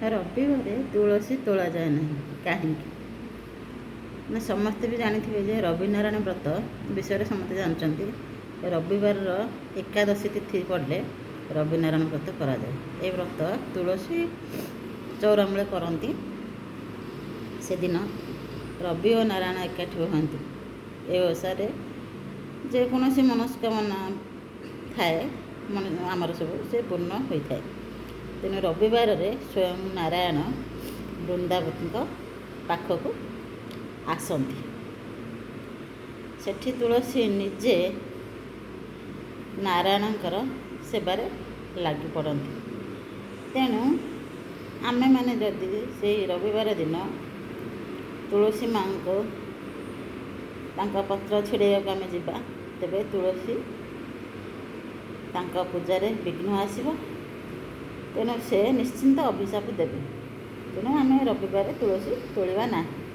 ରବିବାରେ ତୁଳସୀ ତୋଳାଯାଏ ନାହିଁ କାହିଁକି ନା ସମସ୍ତେ ବି ଜାଣିଥିବେ ଯେ ରବିନାରାୟଣ ବ୍ରତ ବିଷୟରେ ସମସ୍ତେ ଜାଣିଛନ୍ତି। ରବିବାରର ଏକାଦଶୀ ତିଥି ପଡ଼ିଲେ ରବିନାରାୟଣ ବ୍ରତ କରାଯାଏ। ଏ ବ୍ରତ ତୁଳସୀ ଚଉରାମୂଳେ କରନ୍ତି। ସେଦିନ ରବି ଓ ନାରାୟଣ ଏକାଠି ହୁଅନ୍ତି। ଏ ଓଷାରେ ଯେକୌଣସି ମନସ୍କାମନା ଥାଏ ଆମର ସବୁ ସେ ପୂର୍ଣ୍ଣ ହୋଇଥାଏ। ତେଣୁ ରବିବାରରେ ସ୍ୱୟଂ ନାରାୟଣ ବୃନ୍ଦାବତୀଙ୍କ ପାଖକୁ ଆସନ୍ତି। ସେଠି ତୁଳସୀ ନିଜେ ନାରାୟଣଙ୍କର ସେବାରେ ଲାଗି ପଡ଼ନ୍ତି। ତେଣୁ ଆମେମାନେ ଯଦି ସେଇ ରବିବାର ଦିନ ତୁଳସୀ ମା'ଙ୍କୁ ତାଙ୍କ ପତ୍ର ଛିଡ଼େଇବାକୁ ଆମେ ଯିବା, ତେବେ ତୁଳସୀ ତାଙ୍କ ପୂଜାରେ ବିଘ୍ନ ଆସିବ। ତେଣୁ ସେ ନିଶ୍ଚିନ୍ତ ଅଭିଶାପ ଦେବେ। ତେଣୁ ଆମେ ରବିବାର ତୁଳସୀ ତୋଳିବା ନାହିଁ।